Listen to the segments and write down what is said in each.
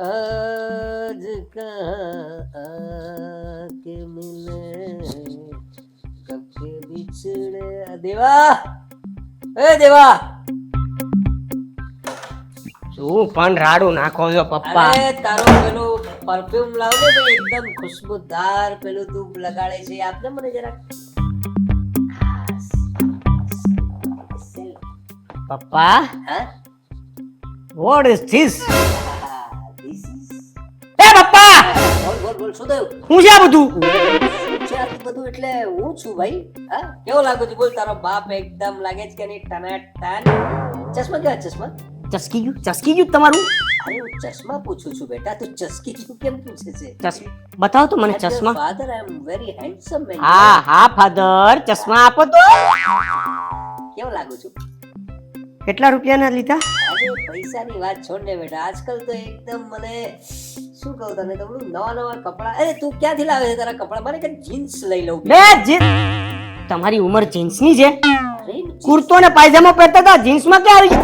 आज कहाँ आके मिले कब के बिछड़े देवा એ દેવા શું પણ રાડું નાખો છો પપ્પા? અરે તારો પેલું પરફ્યુમ લાવ ને ભાઈ એકદમ ખુશબુદાર પેલું તું લગાડે છે આપને મને જરાક પપ્પા હા what is this? This is એ પપ્પા બોલ શું થયું હું છે આ બધું? શું છે આટલું બધું એટલે હું છું ભાઈ હા કેવો લાગુ છું બોલ તારો બાપ એકદમ લાગે છે કે નહીં ટનાટન ચશ્મા કેવા ચશ્મા ચસકી ગયું તમારું? અરે હું ચશ્મા પૂછું છું બેટા તું ચસકી ક્યું કેમ પૂછે છે બતાવો તો મને ચશ્મા. Father I am very handsome man હા ફાધર ચશ્મા આપો તો. કેવો લાગુ છું કેટલા રૂપિયાના લીધા? અરે પૈસાની વાત છોડ ને બેટા આજકાલ તો એકદમ મને શું કહું તને તો બધું નવા કપડા અરે તું ક્યાંથી લાવે છે તારા કપડા મને કે જીન્સ લઈ લઉં બે તમારી ઉંમર જીન્સની છે? અરે કુર્તો ને પાયજામો પહેરતા હતા, જીન્સમાં ક્યાં આવી?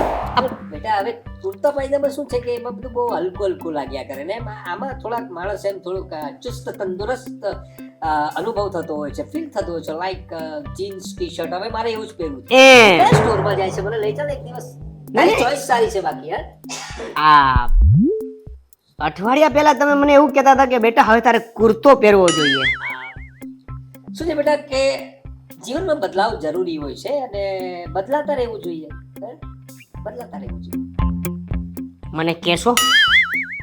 બેટા હવે કુર્તા પાયજામા શું છે કે એમાં બધું બહુ હલકું હલકું લાગ્યા કરે ને આમાં થોડાક માણસ એમ થોડુંક ચુસ્ત તંદુરસ્ત અનુભવ થતો હોય છે ફીલ થતો હોય છે લાઈક જીન્સ ટી શર્ટ હવે મારે એવું જ પહેરવું છે સ્ટોરમાં જાય છે મને લઈ ચાલ એક દિવસ તારી ચોઈસ સારી છે બાકી આ અઠવાડિયા પહેલા તમે મને એવું કહેતા હતા કે બેટા હવે તારે કુર્તો પહેરવો જોઈએ. શું છે બેટા કે જીવનમાં બદલાવ જરૂરી હોય છે અને બદલાતા રહેવું જોઈએ બદલાતા રહેવું જોઈએ. મને કહેશો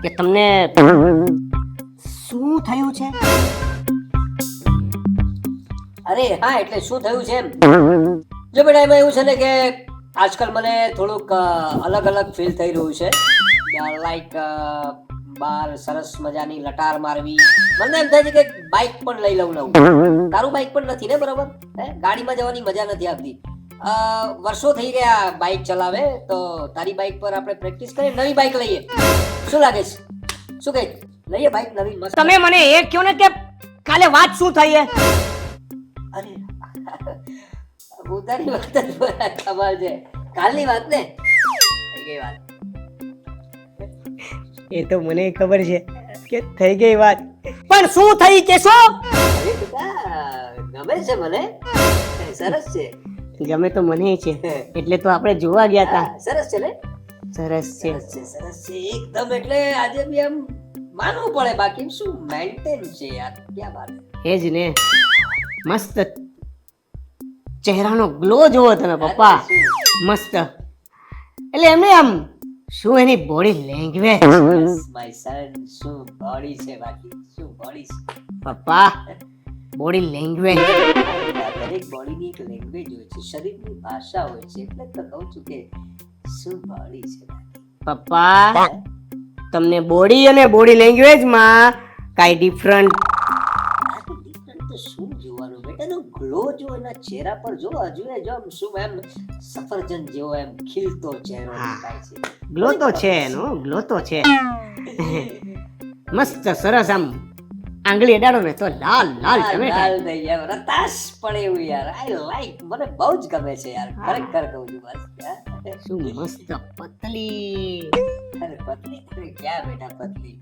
કે તમને શું થયું છે? અરે હા એટલે શું થયું છે એમ જો બેટા એમાં એવું છે ને કે આજકાલ મને થોડુંક અલગ અલગ ફીલ થઈ રહ્યું છે લાઈક બાર સરસ મજાની લટાર મારવી મને એમ થાય છે કે બાઇક પણ લઈ લઉં તારું બાઇક પણ નથી ને બરોબર ગાડીમાં જવાની મજા નથી આવતી વર્ષો થઈ ગયા બાઇક ચલાવે તો તારી બાઇક પર આપણે પ્રેક્ટિસ કરીએ નવી બાઇક લઈએ શું લાગે છે શું કહે લઈએ બાઇક નવી મસ્ત તમે મને એ કહો ને કે કાલે વાત શું થઈ? અરે ઉતારી વાત કમાલ છે કાલની વાત ને થઈ ગઈ વાત એ તો મને ખબર છે કે થઈ ગઈ વાત પણ શું થઈ કેશો? અરે બેટા ગમે છે મને સરસ છે ગમે તો મને છે એટલે તો આપણે જોવા ગયા હતા. સરસ છે ને સરસ છે સરસ છે એકદમ એટલે આજે બી આમ માનવું પડે બાકી શું મેન્ટેન છે યાર ક્યાં વાત એ જ ને મસ્ત ચહેરાનો ગ્લો જોવો તમે પપ્પા મસ્ત એટલે એમને આમ શું એની બોડી લેંગ્વેજ માય સન શું બોડી છે બાકી શું બોડી છે પપ્પા બોડી લેંગ્વેજ દરેક બોડીની એક લેંગ્વેજ હોય છે શરીરની ભાષા હોય છે એટલે તો કહું છું કે શું બોડી છે પપ્પા તમને બોડી અને બોડી લેંગ્વેજમાં કાઈ ડિફરન્ટ તો શું જોવાનું બેટા નો ગ્લો જો એના ચહેરા પર જો હજુ એ જો આમ શું એમ સફરજન જેવો એમ ખીલતો ચહેરો દેખાય છે ગ્લો તો છે એનો ગ્લો તો છે મસ્ત સરસ આમ આંગળી અડાડો ને તો લાલ લાલ ટમેટા લાલ થઈ જાય રતાશ પડે એવું યાર આઈ લાઈક મને બહુ જ ગમે છે યાર ખરેખર કહું છું બસ શું મસ્ત પતલી અરે પતલી ક્યાં બેટા પતલી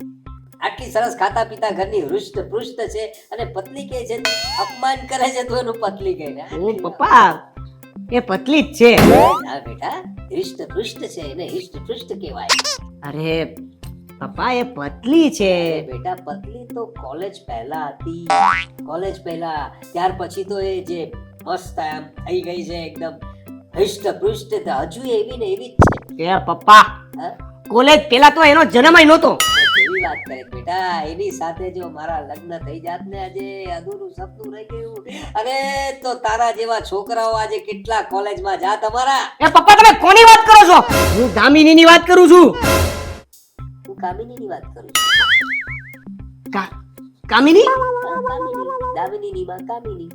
આટલી સરસ ખાતા પીતા ઘરની હૃષ્ટ પૃષ્ટ છે અને પતલી કહે છે અપમાન કરે છે તો એનું પતલી કહે ને ઓ પપ્પા એ પતલી જ છે હા બેટા હૃષ્ટ પૃષ્ટ છે એને હૃષ્ટ પૃષ્ટ કહેવાય અરે પપ્પા એ પતલી છે બેટા પતલી તો કોલેજ પહેલા હતી કોલેજ પહેલા ત્યાર પછી તો એ જે મસ્ત આમ થઈ ગઈ છે એકદમ હૃષ્ટ પૃષ્ટ હજુ એવી ને એવી જ છે એ પપ્પા કોલેજ પેલા તો એનો જન્મ ય નહોતો એવી વાત કરે બેટા એની સાથે જો મારા લગ્ન થઈ જાત ને આજે અધૂરું સપનું રહી ગયું અરે તો તારા જેવા છોકરાઓ આજે કેટલા કોલેજમાં જા તમારા એ પપ્પા તમે કોની વાત કરો છો? હું દામિનીની વાત કરું છું. હું કામિનીની વાત કરું કામિની? કામિની દામિનીની માં કામિની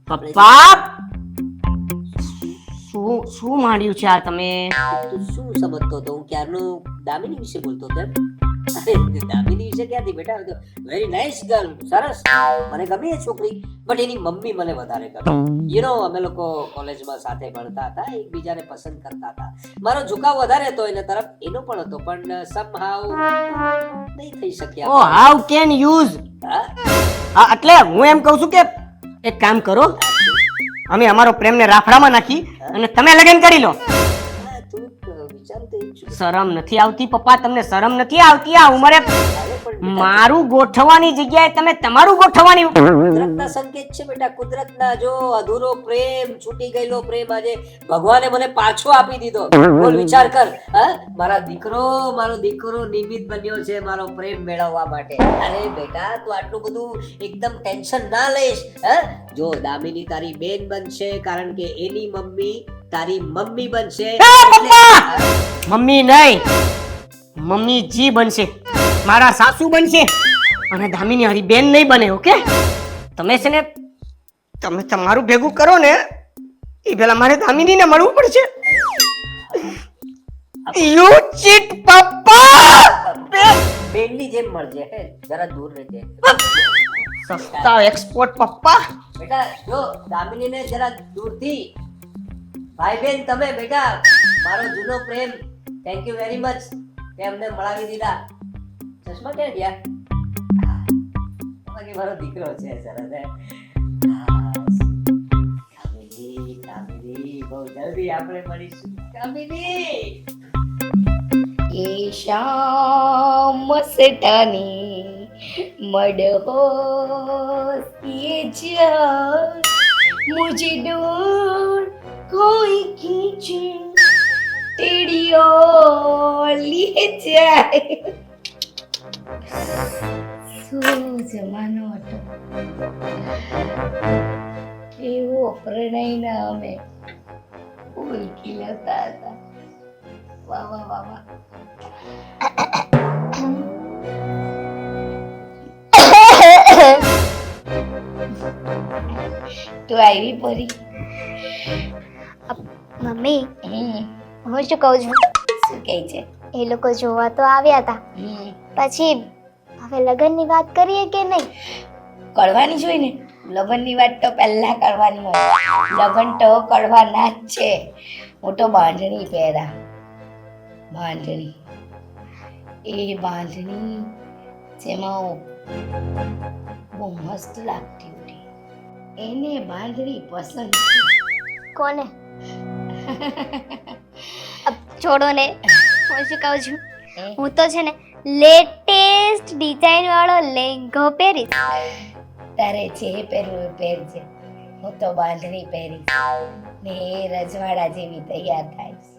પપ્પા શું માંડ્યું છે આ તમે? તું શું સમજતો હતો હું ક્યારનો દામિની વિશે બોલતો હતો એમ અરે દામિની વિશે ક્યાંથી બેટા, વેરી નાઇસ ગર્લ, સરસ, મને ગમી એ છોકરી, બટ એની મમ્મી મને વધારે ગમે. યુ નો અમે લોકો કોલેજમાં સાથે ભણતા હતા, એકબીજાને પસંદ કરતા હતા. મારો ઝુકાવ વધારે હતો એના તરફ, એનો પણ હતો, પણ somehow નહીં થઈ ઓ શક્યા. હાઉ કેન યુઝ હા? એટલે હું એમ કહું છું કે એક કામ કરો, અમે અમારો પ્રેમને રાફડામાં નાખી અને તમે લગ્ન કરી લો. હા, થોડુંક વિચારું તો એ જ છું. શરમ નથી આવતી પપ્પા? તમને શરમ નથી આવતી આ ઉંમરે અરે પણ મારું ગોઠવવાની જગ્યાએ તમે તમારું ગોઠવવાની? કુદરતના સંકેત છે બેટા, કુદરતના. જો અધૂરો પ્રેમ, છૂટી ગયેલો પ્રેમ આજે ભગવાને મને પાછો આપી દીધો. બોલ, વિચાર કર. હા, મારો દીકરો નિમિત્ત બન્યો છે મારો પ્રેમ મેળવવા માટે. અરે બેટા, તું આટલું બધું એકદમ ટેન્શન ના લઈશ. હા, જો દામિની તારી બેન બનશે, કારણ કે એની મમ્મી તારી મમ્મી બનશે. મમ્મી નહીં, મમ્મી જી બનશે, મારા સાસુ બનશે, અને દામિની હરી બેન નહીં બને. ઓકે, તમે છે ને તમે તમારું ભેગું કરો ને એ પેલા મારે દામિનીને મળવું પડશે. યુ ચીટ પપ્પા. બેનની જેમ મળજે, હે, જરા દૂર રહેજે. સસ્તા એક્સપોર્ટ પપ્પા. બેટા જો દામિનીને જરા દૂરથી, ભાઈ બેન તમે બેટા, મારો જૂનો પ્રેમ, થેન્ક યુ વેરી મચ કે અમને મળાવી દીધા. ચશ્મા ક્યાં ગયા? બાકી મારો દીકરો છે, સરસ હે. કામિની, કામિની, બહુ જલ્દી આપણે મળીશું કામિની. એ શામ મસ્તાની मदहोश ये जान मुझे ढूंढ कोई खींचे तेरी ओर ले जाए. શું જમાનો હતો એવો પ્રણયના અમે ઉલકી લેતા હતા. વાહ વાહ વાહ વાહ. તું આવી પરી? મમ્મી, હમ, હું શું કહું છું, શું કહે છે? એ લોકો જોવા તો આવ્યા હતા, હમ, પછી હવે લગ્નની વાત કરીએ કે નહીં? કરવાની જોઈ ને. લગ્નની વાત તો પહેલા કરવાની હોય. લગ્ન તો કરવાના જ છે. હું તો બાંધણી પહેરા. બાંધણી, એ બાંધણી જેમાં બહુ મસ્ત લાગતી હતી. એને બાંધણી પસંદ છે. કોને? અબ છોડો ને, હું શું કહું છું, હું તો છે ને લેટેસ્ટ ડિઝાઇન વાળો લેંઘો પહેરીશ. તારે જે પહેરવું એ પહેરજે. હું તો બાંધણી પહેરીશ ને એ રજવાડા જેવી તૈયાર થાઈશ.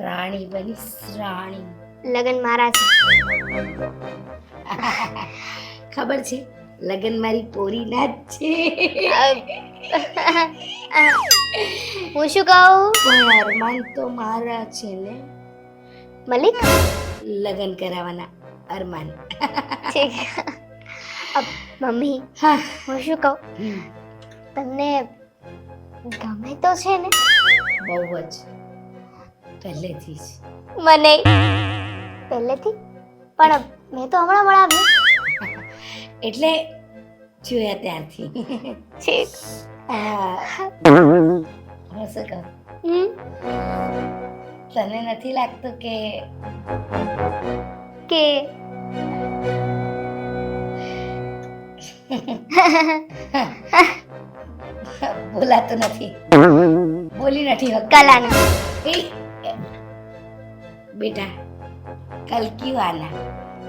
રાણી બનીશ, રાણી. લગ્ન મારા છે. ખબર છે, લગ્ન મારી પોરીના જ છે. હું શું કહું, પણ અરમાન તો મારા છે ને. મલિક? લગ્ન કરાવવાના અરમાન. ઠીક. અબ મમ્મી, હા, હું શું કહું, હમ, તમને ગમે તો છે ને? બહુ જ પહેલેથી જ. મને પહેલેથી? પણ મેં તો હમણાં મળાવ્યું. એટલે જોયા ત્યારથી. ઠીક. હા, હું શું કહું, હમ, તને નથી લાગતું કે કે બોલાતું નથી, બોલી નથી શકતી. કલાના ए, बेटा कल क्यों आना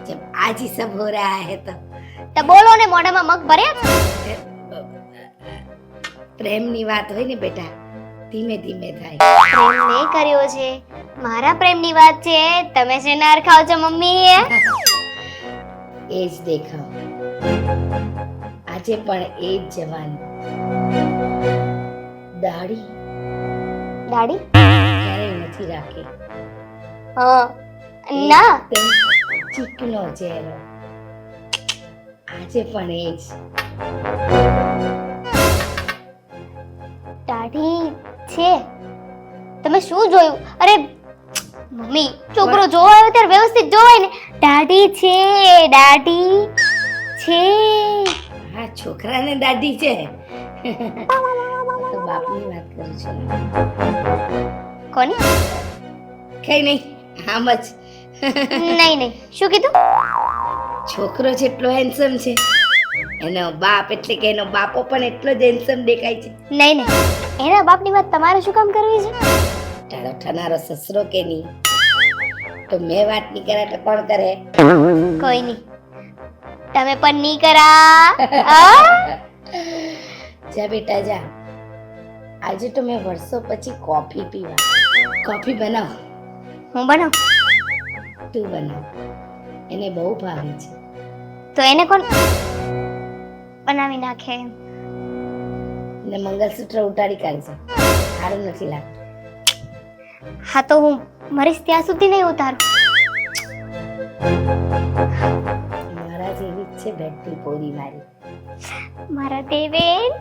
जब आज ही सब हो रहा है તો બોલો ને, મોઢામાં મગ ભર્યા છે? પ્રેમની વાત હોય ને બેટા, ધીમે ધીમે થાય. પ્રેમ મેં કર્યો છે, મારા પ્રેમની વાત છે. તમે છે નાર ખાવ છો મમ્મી? એ જ દેખાવ, આજે પણ એ જ જવાન. દાઢી દાડી? ક્યારેય નથી રાખી. હા ના, એકદમ ચીકનો ચહેરો, આજે પણ એ જ. દાઢી છે? તમે શું જોયું? અરે મમ્મી છોકરો જોવા આવે ત્યારે વ્યવસ્થિત જોવાય ને. દાઢી છે, દાઢી છે. હા, છોકરાને દાઢી છે. તો બાપની વાત કરું છું. કોની? કઈ નહીં, આમ જ. નહીં નહીં, શું કીધું? છોકરો જેટલો હેન્ડસમ છે, એનો બાપ એટલે કે એનો બાપો પણ એટલો જ હેન્ડસમ દેખાય છે. નહીં નહીં, એના બાપની વાત તમારે શું કામ કરવી છે? ટાળો ઠનારો સસરો કે નહીં, તો મેં વાત નહીં કરે તો કોણ કરે? કોઈ નહીં, તમે પણ નહીં કરા. આ? જા બેટા જા, આજે તો મેં વર્ષો પછી કોફી પીવા. કોફી બનાવ. હું બનાવું તું બનાવ, એને બહુ ભાવે છે. તો એને કોણ બનાવી નાખે? ને મંગલસૂત્ર ઉતારી કાઢશે, સારું નથી લાગતું. હા તો હું મરીશ ત્યાં સુધી નહીં ઉતારું. મારા જેવી જ છે બેઠી પોરી મારી. મારા દેવેન.